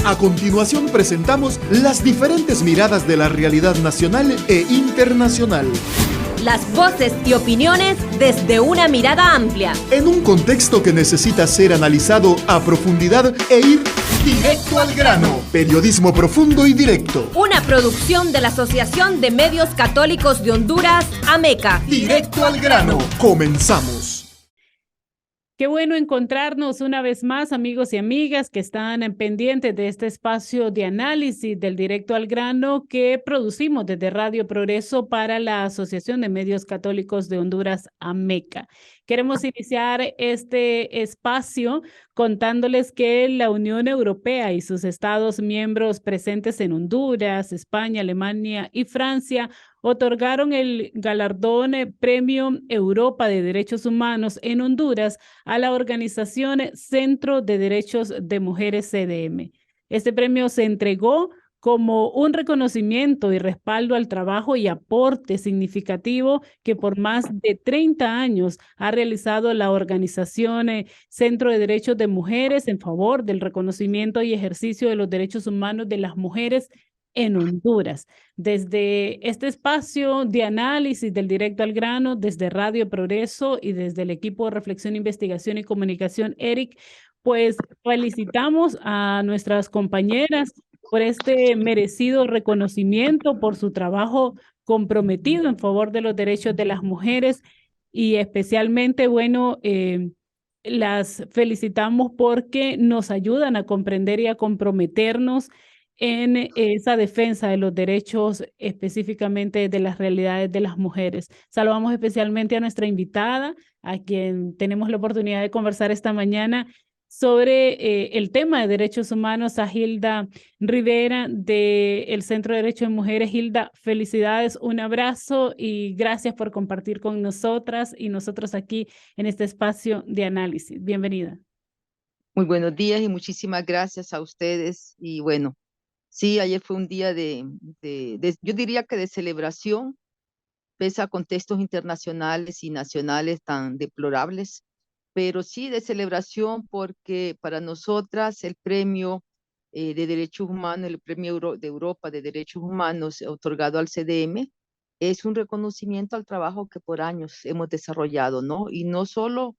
A continuación presentamos las diferentes miradas de la realidad nacional e internacional. Las voces y opiniones desde una mirada amplia. En un contexto que necesita ser analizado a profundidad e ir directo al grano. Periodismo profundo y directo. Una producción de la Asociación de Medios Católicos de Honduras, AMECA. Directo al grano. Comenzamos. Qué bueno encontrarnos una vez más, amigos y amigas que están pendientes de este espacio de análisis del Directo al Grano que producimos desde Radio Progreso para la Asociación de Medios Católicos de Honduras, AMECA. Queremos iniciar este espacio contándoles que la Unión Europea y sus estados miembros presentes en Honduras, España, Alemania y Francia otorgaron el galardón Premio Europa de Derechos Humanos en Honduras a la organización Centro de Derechos de Mujeres CDM. Este premio se entregó como un reconocimiento y respaldo al trabajo y aporte significativo que por más de 30 años ha realizado la organización Centro de Derechos de Mujeres en favor del reconocimiento y ejercicio de los derechos humanos de las mujeres en Honduras. Desde este espacio de análisis del Directo al Grano, desde Radio Progreso y desde el equipo de Reflexión, Investigación y Comunicación, ERIC, pues felicitamos a nuestras compañeras por este merecido reconocimiento, por su trabajo comprometido en favor de los derechos de las mujeres y especialmente, las felicitamos porque nos ayudan a comprender y a comprometernos en esa defensa de los derechos específicamente de las realidades de las mujeres. Saludamos especialmente a nuestra invitada, a quien tenemos la oportunidad de conversar esta mañana sobre el tema de derechos humanos, a Hilda Rivera del Centro de Derechos de Mujeres. Hilda, felicidades, un abrazo y gracias por compartir con nosotras y nosotros aquí en este espacio de análisis. Bienvenida. Muy buenos días y muchísimas gracias a ustedes. Y bueno, sí, ayer fue un día yo diría que de celebración, pese a contextos internacionales y nacionales tan deplorables, pero sí de celebración porque para nosotras el premio de derechos humanos, el premio de Europa de derechos humanos otorgado al CDM, es un reconocimiento al trabajo que por años hemos desarrollado, ¿no? Y no solo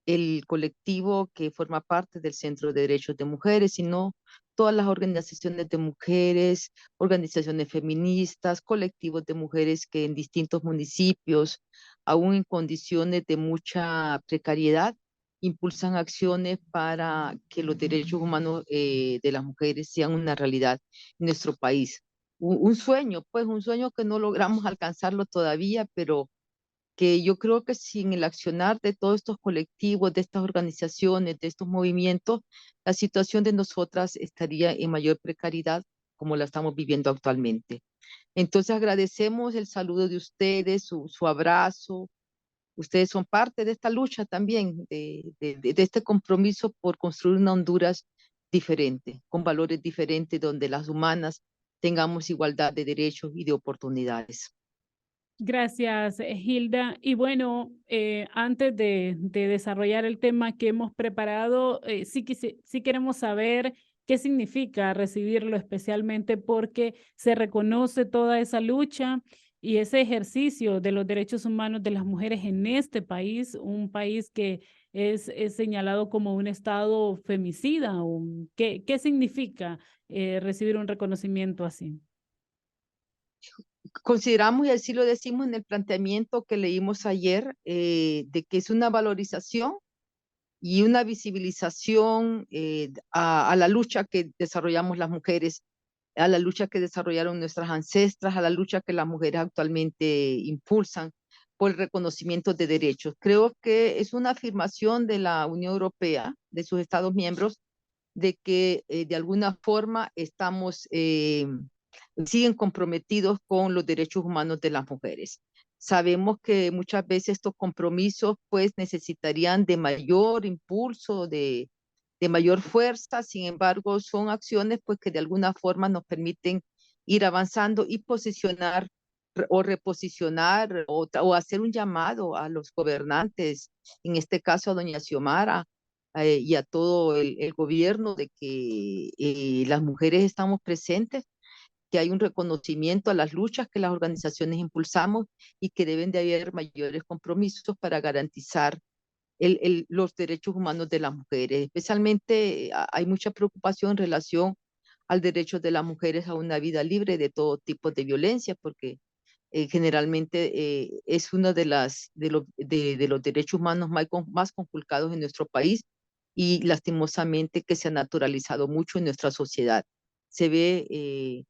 el colectivo que forma parte del Centro de Derechos de Mujeres, sino todas las organizaciones de mujeres, organizaciones feministas, colectivos de mujeres que en distintos municipios, aún en condiciones de mucha precariedad, impulsan acciones para que los derechos humanos de las mujeres sean una realidad en nuestro país. Un sueño, pues un sueño que no logramos alcanzarlo todavía, pero que yo creo que sin el accionar de todos estos colectivos, de estas organizaciones, de estos movimientos, la situación de nosotras estaría en mayor precariedad como la estamos viviendo actualmente. Entonces agradecemos el saludo de ustedes, su abrazo. Ustedes son parte de esta lucha también, de este compromiso por construir una Honduras diferente, con valores diferentes, donde las humanas tengamos igualdad de derechos y de oportunidades. Gracias, Hilda. Y bueno, antes de desarrollar el tema que hemos preparado, sí queremos saber qué significa recibirlo, especialmente porque se reconoce toda esa lucha y ese ejercicio de los derechos humanos de las mujeres en este país, un país que es señalado como un estado femicida. ¿Qué significa recibir un reconocimiento así? Consideramos, y así lo decimos en el planteamiento que leímos ayer, de que es una valorización y una visibilización a la lucha que desarrollamos las mujeres, a la lucha que desarrollaron nuestras ancestras, a la lucha que las mujeres actualmente impulsan por el reconocimiento de derechos. Creo que es una afirmación de la Unión Europea, de sus Estados miembros, de que de alguna forma siguen comprometidos con los derechos humanos de las mujeres. Sabemos que muchas veces estos compromisos pues necesitarían de mayor impulso, de mayor fuerza. Sin embargo, son acciones pues que de alguna forma nos permiten ir avanzando y posicionar o reposicionar o hacer un llamado a los gobernantes, en este caso a doña Xiomara, y a todo el gobierno de que las mujeres estamos presentes, que hay un reconocimiento a las luchas que las organizaciones impulsamos y que deben de haber mayores compromisos para garantizar los derechos humanos de las mujeres. Especialmente hay mucha preocupación en relación al derecho de las mujeres a una vida libre de todo tipo de violencia, porque generalmente es uno de los derechos humanos más conculcados en nuestro país y lastimosamente que se ha naturalizado mucho en nuestra sociedad. Se ve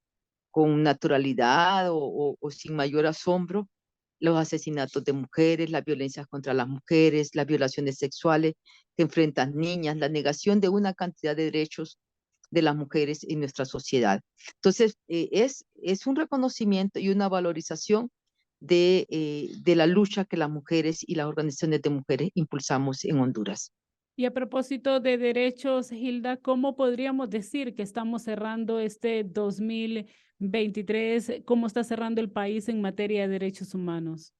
con naturalidad o sin mayor asombro los asesinatos de mujeres, las violencias contra las mujeres, las violaciones sexuales que enfrentan niñas, la negación de una cantidad de derechos de las mujeres en nuestra sociedad. Entonces, es un reconocimiento y una valorización de la lucha que las mujeres y las organizaciones de mujeres impulsamos en Honduras. Y a propósito de derechos, Hilda, ¿cómo podríamos decir que estamos cerrando este 2023? ¿Cómo está cerrando el país en materia de derechos humanos?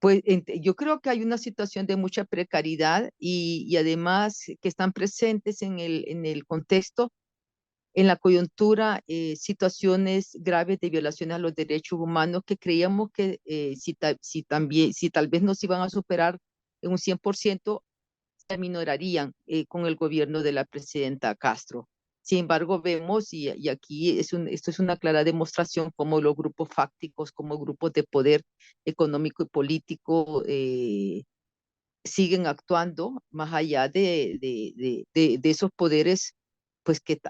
Pues yo creo que hay una situación de mucha precariedad y además que están presentes en el contexto, en la coyuntura, situaciones graves de violaciones a los derechos humanos que creíamos que si tal vez no se iban a superar en un 100%, se aminorarían con el gobierno de la presidenta Castro. Sin embargo, vemos, y aquí esto es una clara demostración cómo los grupos fácticos, como grupos de poder económico y político siguen actuando más allá de esos poderes pues que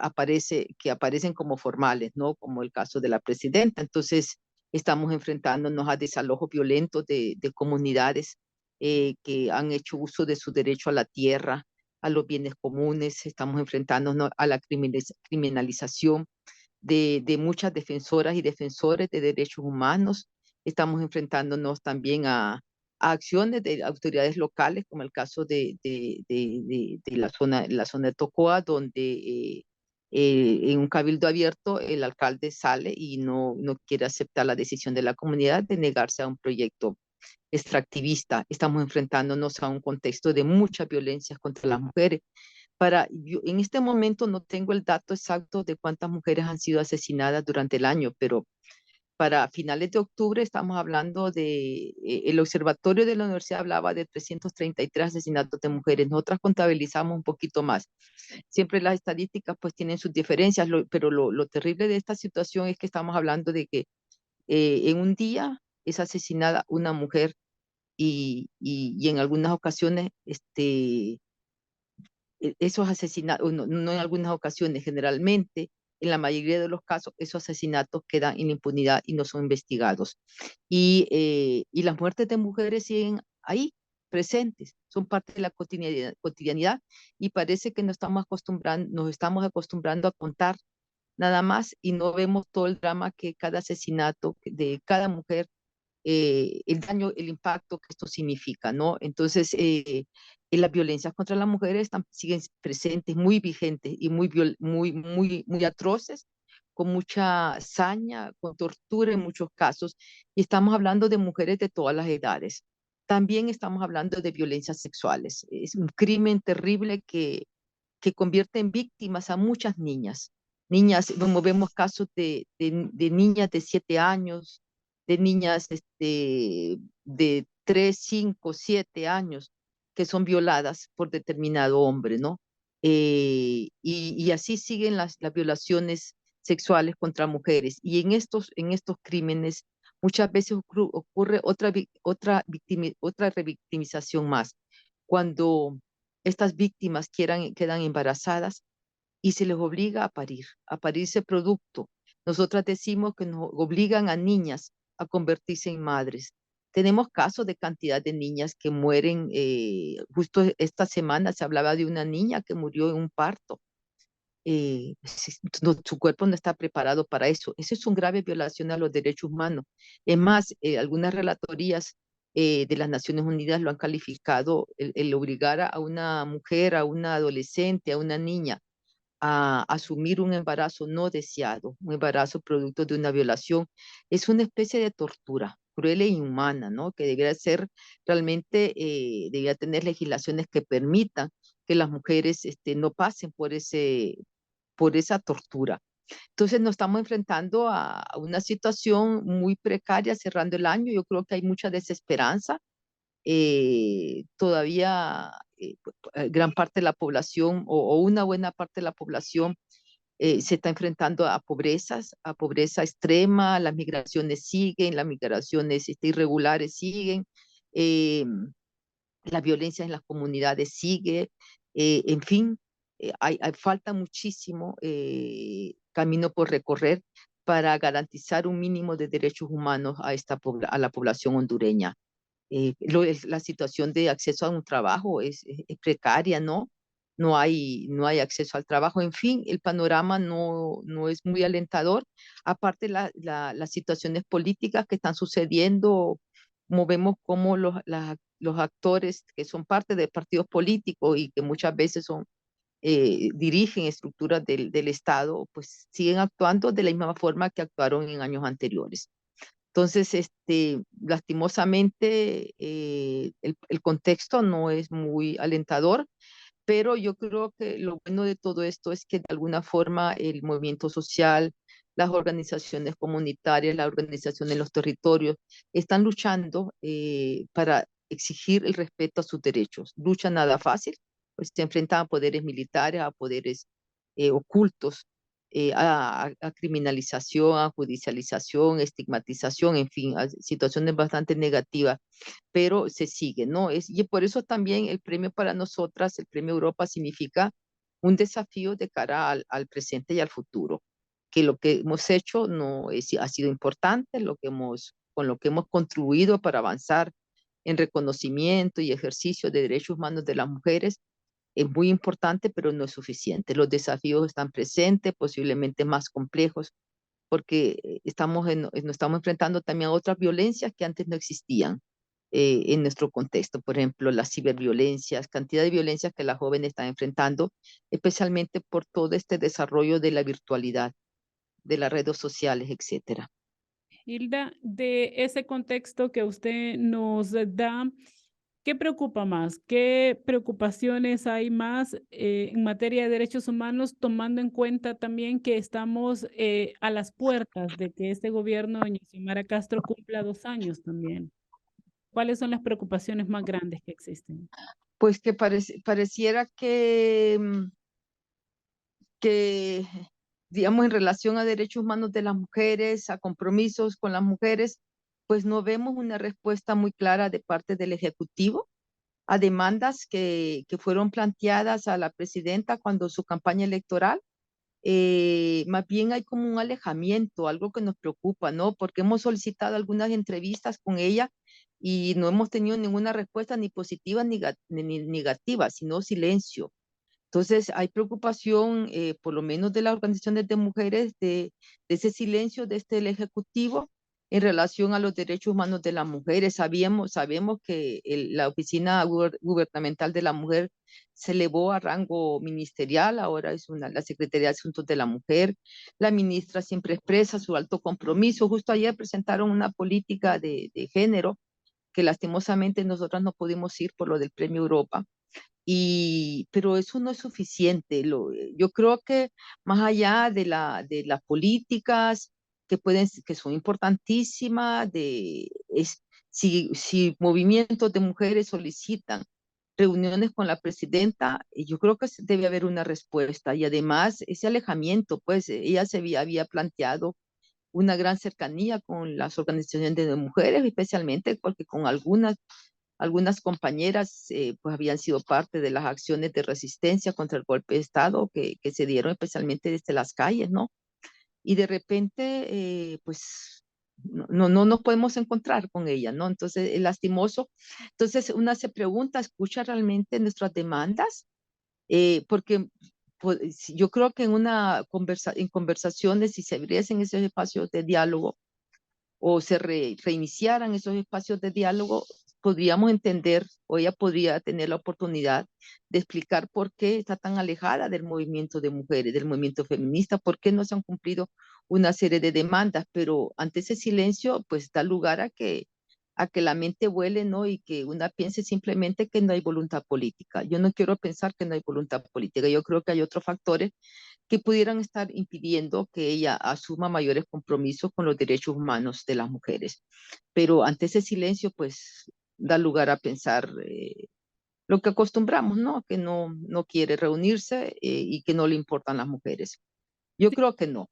aparecen como formales, ¿no? Como el caso de la presidenta. Entonces, estamos enfrentándonos a desalojos violentos de comunidades que han hecho uso de su derecho a la tierra, a los bienes comunes. Estamos enfrentándonos a la criminalización de muchas defensoras y defensores de derechos humanos. Estamos enfrentándonos también a acciones de autoridades locales, como el caso de la zona de Tocoa, donde en un cabildo abierto el alcalde sale y no quiere aceptar la decisión de la comunidad de negarse a un proyecto extractivista. Estamos enfrentándonos a un contexto de mucha violencia contra las mujeres. Yo en este momento no tengo el dato exacto de cuántas mujeres han sido asesinadas durante el año, pero para finales de octubre estamos hablando el observatorio de la universidad hablaba de 333 asesinatos de mujeres. Nosotras contabilizamos un poquito más. Siempre las estadísticas pues tienen sus diferencias, pero lo terrible de esta situación es que estamos hablando de que en un día es asesinada una mujer y en algunas ocasiones esos asesinatos, no en algunas ocasiones, generalmente, en la mayoría de los casos, esos asesinatos quedan en impunidad y no son investigados. Y las muertes de mujeres siguen ahí, presentes, son parte de la cotidianidad y parece que nos estamos acostumbrando a contar nada más y no vemos todo el drama que cada asesinato de cada mujer el daño, el impacto que esto significa, ¿no? Entonces, las violencias contra las mujeres siguen presentes, muy vigentes y muy atroces, con mucha saña, con tortura en muchos casos, y estamos hablando de mujeres de todas las edades. También estamos hablando de violencias sexuales. Es un crimen terrible que convierte en víctimas a muchas niñas. Niñas, como vemos casos de niñas de 7 años, de niñas de 3, 5, 7 años que son violadas por determinado hombre, ¿no? Y así siguen las violaciones sexuales contra mujeres. Y en estos crímenes muchas veces ocurre otra revictimización más. Cuando estas víctimas quedan embarazadas y se les obliga a parirse producto. Nosotras decimos que nos obligan a niñas a convertirse en madres. Tenemos casos de cantidad de niñas que mueren. Justo esta semana se hablaba de una niña que murió en un parto. Su cuerpo no está preparado para eso. Eso es una grave violación a los derechos humanos. Es más, algunas relatorías de las Naciones Unidas lo han calificado, el obligar a una mujer, a una adolescente, a una niña a asumir un embarazo no deseado, un embarazo producto de una violación, es una especie de tortura cruel e inhumana, ¿no? Que debería ser realmente, debería tener legislaciones que permitan que las mujeres no pasen por esa tortura. Entonces nos estamos enfrentando a una situación muy precaria cerrando el año. Yo creo que hay mucha desesperanza. Todavía gran parte de la población o una buena parte de la población se está enfrentando a pobreza extrema, las migraciones siguen, las migraciones irregulares siguen, eh, la violencia en las comunidades sigue, en fin, falta muchísimo camino por recorrer para garantizar un mínimo de derechos humanos a la población hondureña. La situación de acceso a un trabajo es precaria, ¿no? No hay acceso al trabajo. En fin, el panorama no es muy alentador. Aparte, las situaciones políticas que están sucediendo, como vemos cómo los actores que son parte de partidos políticos y que muchas veces dirigen estructuras del Estado, pues siguen actuando de la misma forma que actuaron en años anteriores. Entonces, lastimosamente, el contexto no es muy alentador, pero yo creo que lo bueno de todo esto es que de alguna forma el movimiento social, las organizaciones comunitarias, las organizaciones en los territorios están luchando para exigir el respeto a sus derechos. Lucha nada fácil, pues se enfrentan a poderes militares, a poderes ocultos, a criminalización, a judicialización, estigmatización, en fin, a situaciones bastante negativas, pero se sigue, ¿no? Y por eso también el premio para nosotras, el premio Europa, significa un desafío de cara al presente y al futuro, que lo que hemos hecho ha sido importante, con lo que hemos contribuido para avanzar en reconocimiento y ejercicio de derechos humanos de las mujeres, es muy importante, pero no es suficiente. Los desafíos están presentes, posiblemente más complejos, porque nos estamos enfrentando también a otras violencias que antes no existían en nuestro contexto. Por ejemplo, las ciberviolencias, cantidad de violencias que las jóvenes están enfrentando, especialmente por todo este desarrollo de la virtualidad, de las redes sociales, etcétera. Hilda, de ese contexto que usted nos da, ¿qué preocupa más? ¿Qué preocupaciones hay más en materia de derechos humanos, tomando en cuenta también que estamos a las puertas de que este gobierno de doña Xiomara Castro cumpla 2 años también? ¿Cuáles son las preocupaciones más grandes que existen? Pues que pareciera que, digamos, en relación a derechos humanos de las mujeres, a compromisos con las mujeres, pues no vemos una respuesta muy clara de parte del Ejecutivo a demandas que fueron planteadas a la presidenta cuando su campaña electoral. Más bien hay como un alejamiento, algo que nos preocupa, ¿no? Porque hemos solicitado algunas entrevistas con ella y no hemos tenido ninguna respuesta ni positiva ni negativa, sino silencio. Entonces, hay preocupación, por lo menos de las organizaciones de mujeres, de ese silencio el Ejecutivo en relación a los derechos humanos de las mujeres. Sabemos que la Oficina Gubernamental de la Mujer se elevó a rango ministerial, ahora es la Secretaría de Asuntos de la Mujer. La ministra siempre expresa su alto compromiso. Justo ayer presentaron una política de género que lastimosamente nosotras no pudimos ir por lo del Premio Europa. Pero eso no es suficiente. Yo creo que más allá de las políticas que son importantísimas, si movimientos de mujeres solicitan reuniones con la presidenta, yo creo que debe haber una respuesta. Y además, ese alejamiento, pues ella había planteado una gran cercanía con las organizaciones de mujeres, especialmente porque con algunas compañeras pues habían sido parte de las acciones de resistencia contra el golpe de Estado que se dieron especialmente desde las calles, ¿no? Y de repente, pues no nos podemos encontrar con ella, ¿no? Entonces, es lastimoso. Entonces, una se pregunta, ¿escucha realmente nuestras demandas? Porque pues, yo creo que en conversaciones, si se abriesen esos espacios de diálogo, o se reiniciaran esos espacios de diálogo, podríamos entender o ella podría tener la oportunidad de explicar por qué está tan alejada del movimiento de mujeres, del movimiento feminista, por qué no se han cumplido una serie de demandas, pero ante ese silencio, pues da lugar a que la mente vuele, ¿no? Y que una piense simplemente que no hay voluntad política. Yo no quiero pensar que no hay voluntad política. Yo creo que hay otros factores que pudieran estar impidiendo que ella asuma mayores compromisos con los derechos humanos de las mujeres. Pero ante ese silencio, pues da lugar a pensar lo que acostumbramos, ¿no? Que no quiere reunirse y que no le importan las mujeres. Yo creo que no,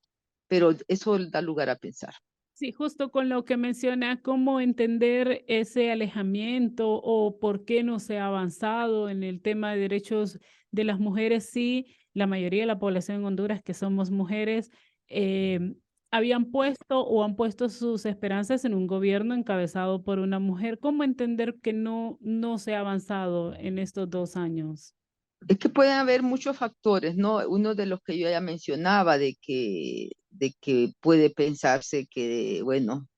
pero eso da lugar a pensar. Sí, justo con lo que menciona, cómo entender ese alejamiento o por qué no se ha avanzado en el tema de derechos de las mujeres. Sí, la mayoría de la población en Honduras, que somos mujeres, habían puesto o han puesto sus esperanzas en un gobierno encabezado por una mujer. ¿Cómo entender que no se ha avanzado en estos 2 años? Es que pueden haber muchos factores, ¿no? Uno de los que yo ya mencionaba, de que puede pensarse que, bueno,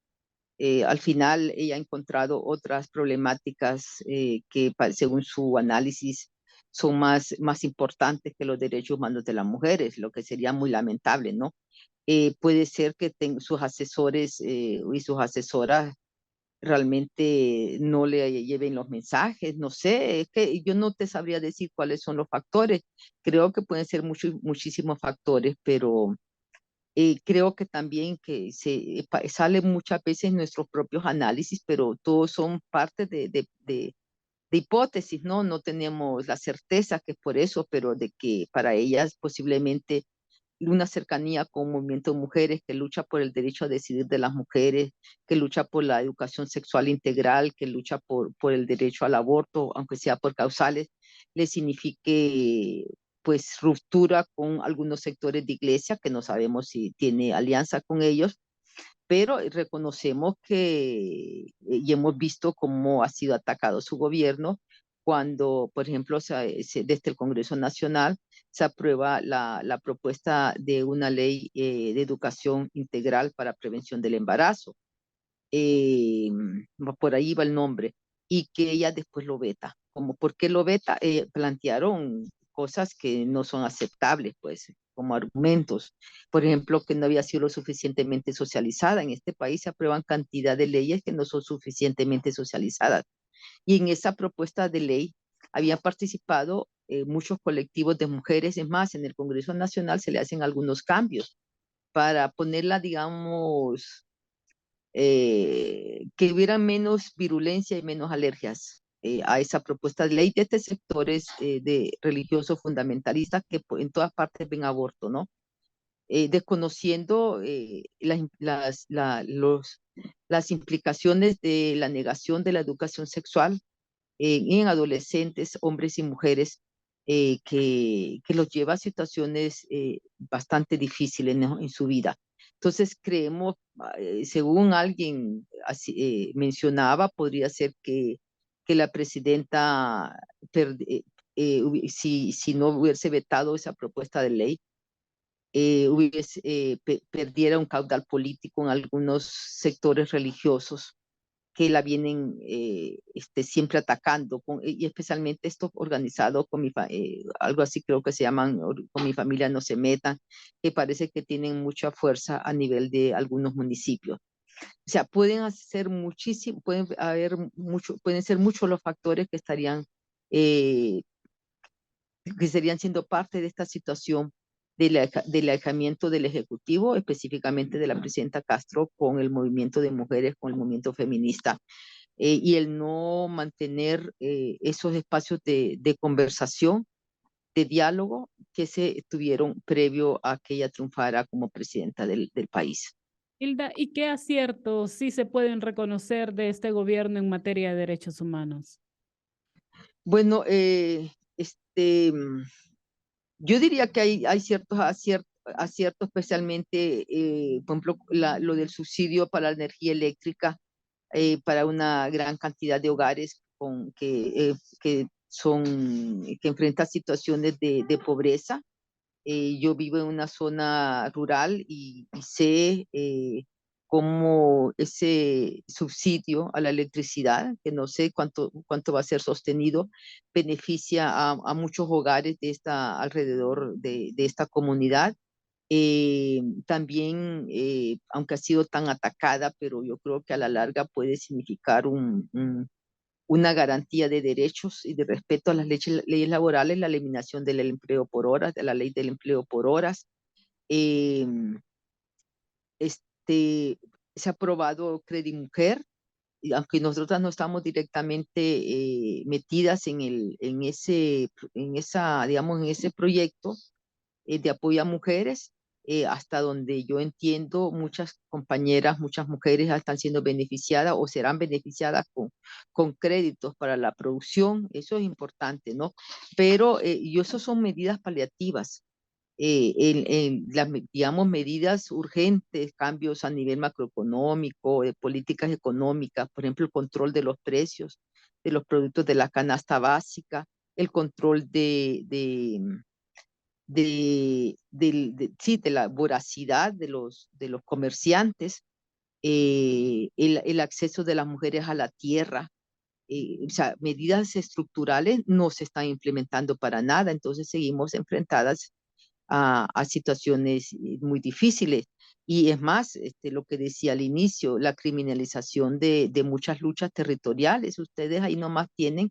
al final ella ha encontrado otras problemáticas que según su análisis son más importantes que los derechos humanos de las mujeres, lo que sería muy lamentable, ¿no? Puede ser que sus asesores y sus asesoras realmente no le lleven los mensajes, no sé, es que yo no te sabría decir cuáles son los factores, creo que pueden ser muchísimos factores, pero creo que también que sale muchas veces nuestros propios análisis, pero todos son parte de hipótesis, ¿no? No tenemos la certeza que es por eso, pero de que para ellas posiblemente una cercanía con un movimiento de mujeres que lucha por el derecho a decidir de las mujeres, que lucha por la educación sexual integral, que lucha por el derecho al aborto, aunque sea por causales, le signifique pues ruptura con algunos sectores de iglesia que no sabemos si tiene alianza con ellos, pero reconocemos que y hemos visto cómo ha sido atacado su gobierno cuando, por ejemplo, desde el Congreso Nacional se aprueba la propuesta de una ley de educación integral para prevención del embarazo. Eh, por ahí va el nombre, y que ella después lo veta. Como, ¿por qué lo veta? Plantearon cosas que no son aceptables, pues, como argumentos. Por ejemplo, que no había sido lo suficientemente socializada. En este país se aprueban cantidad de leyes que no son suficientemente socializadas. Y en esa propuesta de ley habían participado muchos colectivos de mujeres. Es más, en el Congreso Nacional se le hacen algunos cambios para ponerla, digamos, que hubiera menos virulencia y menos alergias a esa propuesta de ley de estos sectores de religiosos fundamentalistas que en todas partes ven aborto, ¿no? Desconociendo las implicaciones de la negación de la educación sexual en adolescentes, hombres y mujeres, que los lleva a situaciones bastante difíciles, ¿no? En su vida. Entonces creemos, según alguien mencionaba, podría ser que la presidenta, si no hubiese vetado esa propuesta de ley, perdiera un caudal político en algunos sectores religiosos que la vienen siempre atacando, y especialmente esto organizado con algo así creo que se llaman, con mi familia no se metan, que parece que tienen mucha fuerza a nivel de algunos municipios. O sea, pueden hacer muchísimo, pueden ser muchos los factores eh, que estarían siendo parte de esta situación del alejamiento del Ejecutivo, específicamente de la presidenta Castro, con el movimiento de mujeres, con el movimiento feminista, y el no mantener esos espacios de conversación, de diálogo que se tuvieron previo a que ella triunfara como presidenta del país. Hilda, ¿y qué aciertos sí se pueden reconocer de este gobierno en materia de derechos humanos? Bueno, yo diría que hay ciertos aciertos, especialmente, por ejemplo, lo del subsidio para la energía eléctrica para una gran cantidad de hogares que enfrentan situaciones de pobreza. Yo vivo en una zona rural y sé cómo ese subsidio a la electricidad, que no sé cuánto va a ser sostenido, beneficia a muchos hogares alrededor de esta comunidad. También, aunque ha sido tan atacada, pero yo creo que a la larga puede significar una garantía de derechos y de respeto a las leyes laborales, la eliminación del empleo por horas, de la ley del empleo por horas. Eh, este, Se ha aprobado Credimujer, y aunque nosotras no estamos directamente metidas digamos, en ese proyecto de apoyo a mujeres, hasta donde yo entiendo, muchas compañeras, muchas mujeres están siendo beneficiadas o serán beneficiadas con créditos para la producción. Eso es importante, ¿no? Pero y eso son medidas paliativas. Digamos, medidas urgentes, cambios a nivel macroeconómico, de políticas económicas, por ejemplo, el control de los precios de los productos de la canasta básica, el control sí, de la voracidad de los comerciantes, el acceso de las mujeres a la tierra. O sea, medidas estructurales no se están implementando para nada, entonces seguimos enfrentadas a situaciones muy difíciles. Y es más, lo que decía al inicio, la criminalización de muchas luchas territoriales. Ustedes ahí nomás tienen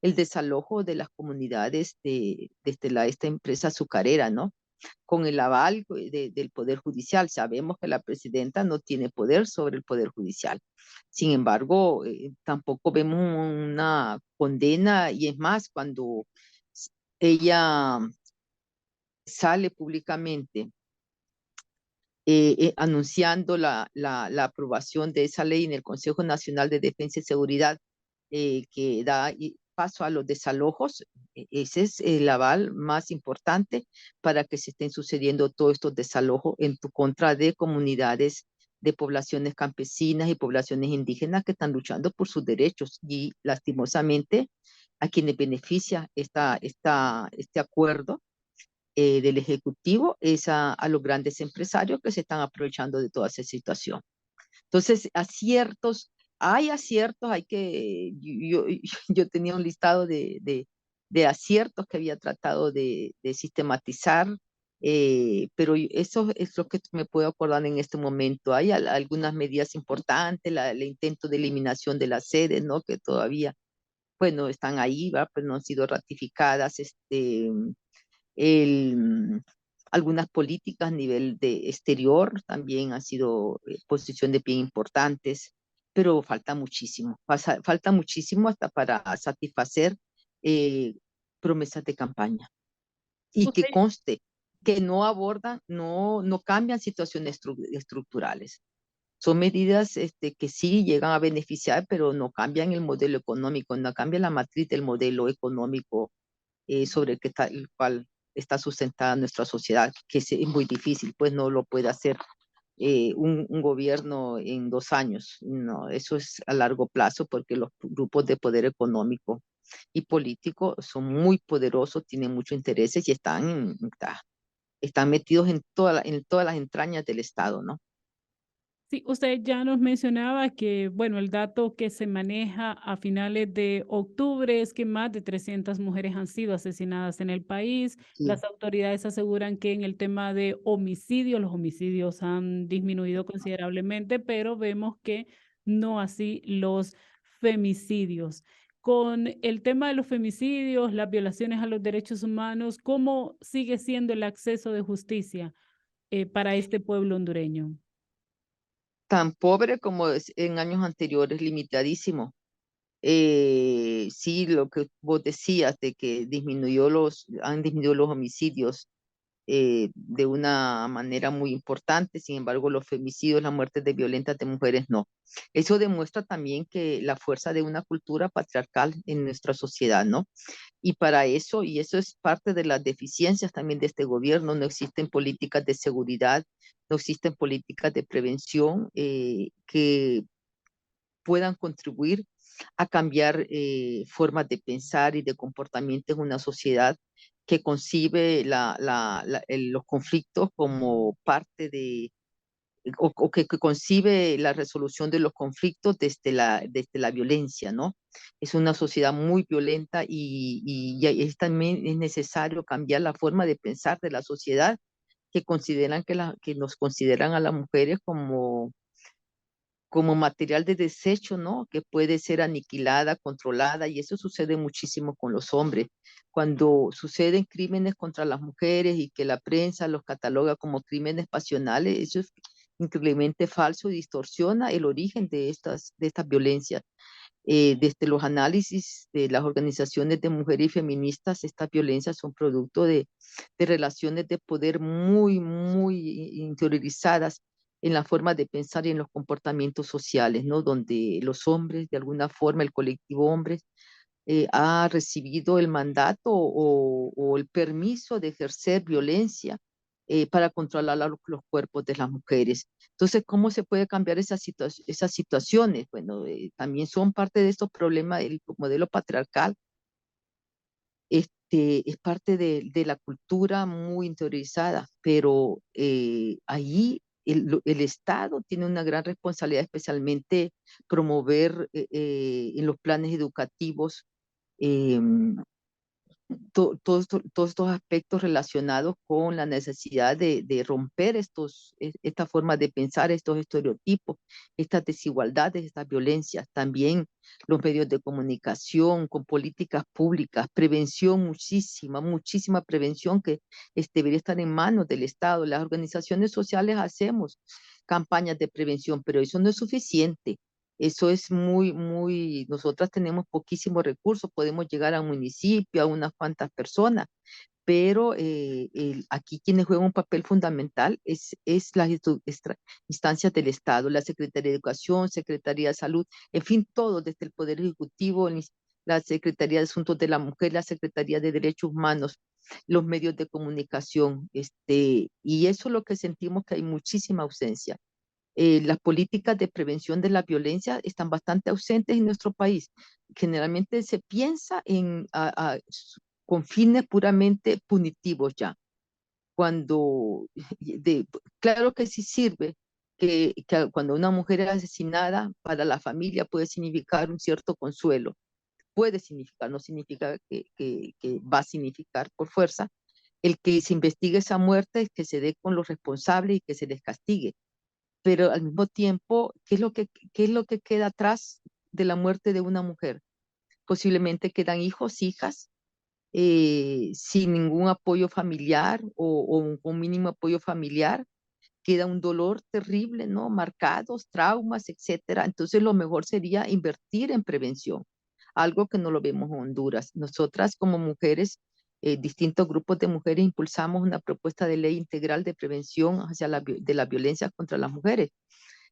el desalojo de las comunidades esta empresa azucarera, ¿no? Con el aval del Poder Judicial. Sabemos que la presidenta no tiene poder sobre el Poder Judicial. Sin embargo, tampoco vemos una condena, y es más, cuando ella sale públicamente anunciando la aprobación de esa ley en el Consejo Nacional de Defensa y Seguridad, que da paso a los desalojos. Ese es el aval más importante para que se estén sucediendo todos estos desalojos en contra de comunidades de poblaciones campesinas y poblaciones indígenas que están luchando por sus derechos, y lastimosamente a quienes beneficia este acuerdo del Ejecutivo es a los grandes empresarios que se están aprovechando de toda esa situación. Entonces, hay aciertos, yo tenía un listado de aciertos que había tratado de sistematizar, pero eso es lo que me puedo acordar en este momento. Hay algunas medidas importantes, el intento de eliminación de las sedes, ¿no? Que todavía, bueno, están ahí, ¿va? Pues no han sido ratificadas. El, Algunas políticas a nivel de exterior también han sido posiciones bien importantes, pero falta muchísimo hasta para satisfacer eh, promesas de campaña. Y que Usted, conste que no abordan, no cambian situaciones estructurales. Son medidas que sí llegan a beneficiar, pero no cambian el modelo económico, no cambian la matriz del modelo económico sobre el cual está sustentada nuestra sociedad, que es muy difícil, pues no lo puede hacer un gobierno en 2 años. No, eso es a largo plazo, porque los grupos de poder económico y político son muy poderosos, tienen muchos intereses y están metidos en todas las entrañas del Estado, ¿no? sí, usted ya nos mencionaba que, bueno, el dato que se maneja a finales de octubre es que más de 300 mujeres han sido asesinadas en el país. Sí. Las autoridades aseguran que en el tema de homicidios, los homicidios han disminuido considerablemente, pero vemos que no así los femicidios. Con el tema de los femicidios, las violaciones a los derechos humanos, ¿cómo sigue siendo el acceso de justicia para este pueblo hondureño? Tan pobre como en años anteriores, limitadísimo. Sí, lo que vos decías de que han disminuido los homicidios de una manera muy importante. Sin embargo, los femicidios, las muertes de violentas de mujeres, no. Eso demuestra también que la fuerza de una cultura patriarcal en nuestra sociedad, ¿no? Y para eso, y eso es parte de las deficiencias también de este gobierno, no existen políticas de seguridad, no existen políticas de prevención que puedan contribuir a cambiar formas de pensar y de comportamiento en una sociedad que concibe los conflictos como parte o que concibe la resolución de los conflictos desde la violencia, ¿no? Es una sociedad muy violenta, y también es necesario cambiar la forma de pensar de la sociedad, que consideran que nos consideran a las mujeres como material de desecho, ¿no? Que puede ser aniquilada, controlada, y eso sucede muchísimo con los hombres. Cuando suceden crímenes contra las mujeres y que la prensa los cataloga como crímenes pasionales, eso es increíblemente falso y distorsiona el origen de estas violencias. Desde los análisis de las organizaciones de mujeres y feministas, estas violencias son producto de relaciones de poder muy, muy interiorizadas en la forma de pensar y en los comportamientos sociales, ¿no? Donde los hombres, de alguna forma, el colectivo hombres, ha recibido el mandato o el permiso de ejercer violencia para controlar los cuerpos de las mujeres. Entonces, ¿cómo se puede cambiar esas situaciones? Bueno, también son parte de estos problemas del modelo patriarcal. Es parte de la cultura muy interiorizada, pero ahí el Estado tiene una gran responsabilidad, especialmente promover en los planes educativos em, todos estos aspectos relacionados con la necesidad de romper esta forma de pensar, estos estereotipos, estas desigualdades, estas violencias. También los medios de comunicación, con políticas públicas, prevención, muchísima prevención que debería estar en manos del Estado. Las organizaciones sociales hacemos campañas de prevención, pero eso no es suficiente. Eso es nosotras tenemos poquísimos recursos, podemos llegar a un municipio, a unas cuantas personas, pero aquí quienes juegan un papel fundamental es las instancias del Estado, la Secretaría de Educación, Secretaría de Salud, en fin, todo, desde el Poder Ejecutivo, la Secretaría de Asuntos de la Mujer, la Secretaría de Derechos Humanos, los medios de comunicación, y eso es lo que sentimos que hay muchísima ausencia. Las políticas de prevención de la violencia están bastante ausentes en nuestro país. Generalmente se piensa con fines puramente punitivos ya, cuando claro que sí sirve que cuando una mujer es asesinada para la familia puede significar un cierto consuelo, puede significar, no significa que va a significar por fuerza, el que se investigue esa muerte, que se dé con los responsables y que se les castigue, pero al mismo tiempo, qué es lo que queda atrás de la muerte de una mujer? Posiblemente quedan hijos, hijas, sin ningún apoyo familiar o un mínimo apoyo familiar. Queda un dolor terrible, ¿no? Marcados, traumas, etcétera. Entonces, lo mejor sería invertir en prevención, algo que no lo vemos en Honduras. Nosotras, como mujeres, distintos grupos de mujeres, impulsamos una propuesta de ley integral de prevención de la violencia contra las mujeres.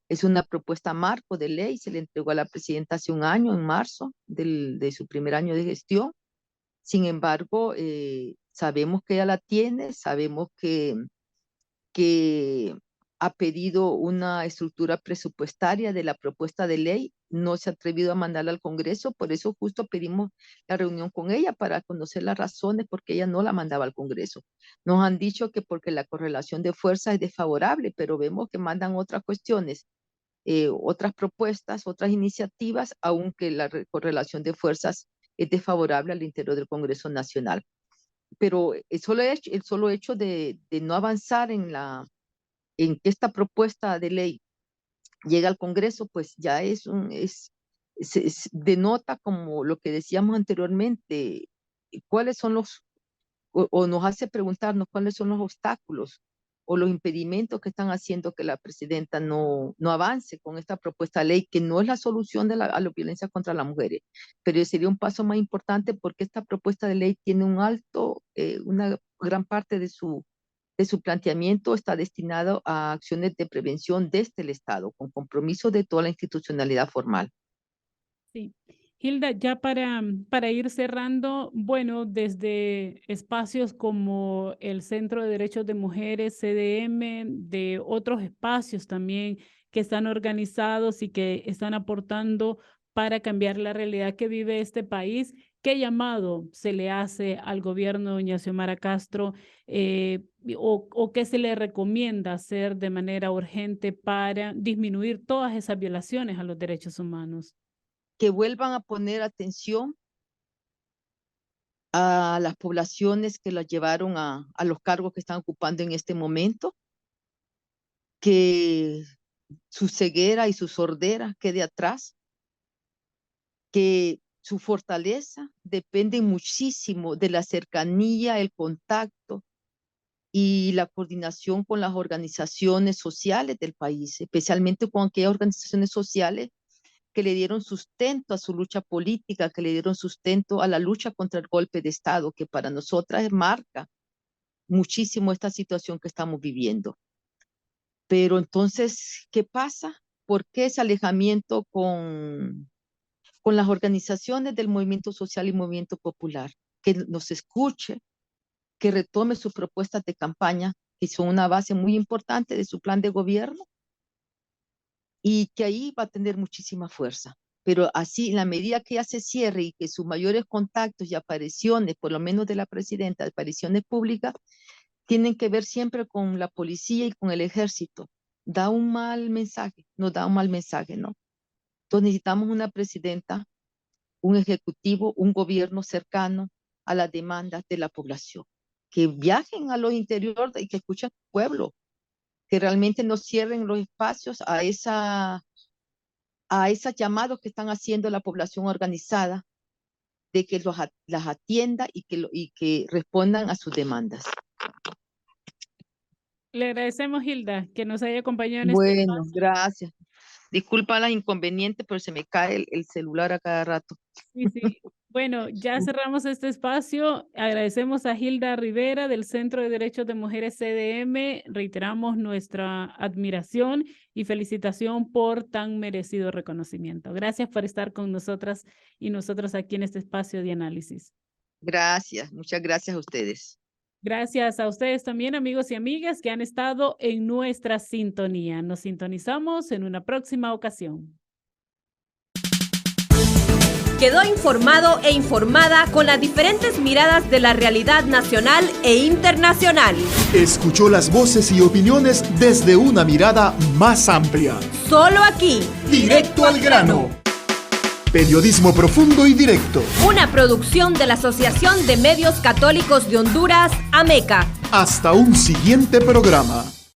Es una propuesta marco de ley, se le entregó a la presidenta hace un año, en marzo de su primer año de gestión. Sin embargo, sabemos que ella la tiene, sabemos que ha pedido una estructura presupuestaria de la propuesta de ley, no se ha atrevido a mandarla al Congreso, por eso justo pedimos la reunión con ella para conocer las razones por qué ella no la mandaba al Congreso. Nos han dicho que porque la correlación de fuerzas es desfavorable, pero vemos que mandan otras cuestiones, otras propuestas, otras iniciativas, aunque la correlación de fuerzas es desfavorable al interior del Congreso Nacional. Pero el solo hecho de no avanzar en que esta propuesta de ley llega al Congreso, pues ya denota, como lo que decíamos anteriormente, cuáles son o nos hace preguntarnos cuáles son los obstáculos o los impedimentos que están haciendo que la presidenta no avance con esta propuesta de ley, que no es la solución a la violencia contra las mujeres, pero sería un paso más importante porque esta propuesta de ley tiene una gran parte de su planteamiento está destinado a acciones de prevención desde el Estado, con compromiso de toda la institucionalidad formal. Sí. Hilda, ya para ir cerrando, bueno, desde espacios como el Centro de Derechos de Mujeres, CDM, de otros espacios también que están organizados y que están aportando para cambiar la realidad que vive este país, ¿qué llamado se le hace al gobierno de doña Xiomara Castro o qué se le recomienda hacer de manera urgente para disminuir todas esas violaciones a los derechos humanos? Que vuelvan a poner atención a las poblaciones que las llevaron a los cargos que están ocupando en este momento, que su ceguera y su sordera quede atrás, que su fortaleza depende muchísimo de la cercanía, el contacto y la coordinación con las organizaciones sociales del país, especialmente con aquellas organizaciones sociales que le dieron sustento a su lucha política, que le dieron sustento a la lucha contra el golpe de Estado, que para nosotras marca muchísimo esta situación que estamos viviendo. Pero entonces, ¿qué pasa? ¿Por qué ese alejamiento con las organizaciones del movimiento social y movimiento popular? Que nos escuche, que retome sus propuestas de campaña, que son una base muy importante de su plan de gobierno, y que ahí va a tener muchísima fuerza. Pero así, en la medida que ya se cierre y que sus mayores contactos y apariciones, por lo menos de la presidenta, apariciones públicas, tienen que ver siempre con la policía y con el ejército, da un mal mensaje, nos da un mal mensaje, ¿no? Entonces necesitamos una presidenta, un ejecutivo, un gobierno cercano a las demandas de la población, que viajen a los interiores y que escuchen al pueblo, que realmente no cierren los espacios a esos llamados que están haciendo la población organizada, de que las atienda y que respondan a sus demandas. Le agradecemos, Hilda, que nos haya acompañado en este Bueno, espacio. gracias. Disculpa las inconvenientes, pero se me cae el celular a cada rato. Sí, sí. Bueno, ya cerramos este espacio. Agradecemos a Hilda Rivera del Centro de Derechos de Mujeres CDM. Reiteramos nuestra admiración y felicitación por tan merecido reconocimiento. Gracias por estar con nosotras y nosotros aquí en este espacio de análisis. Gracias, muchas gracias a ustedes. Gracias a ustedes también, amigos y amigas, que han estado en nuestra sintonía. Nos sintonizamos en una próxima ocasión. Quedó informado e informada con las diferentes miradas de la realidad nacional e internacional. Escuchó las voces y opiniones desde una mirada más amplia. Solo aquí. Directo al grano. Periodismo profundo y directo. Una producción de la Asociación de Medios Católicos de Honduras, AMECA. Hasta un siguiente programa.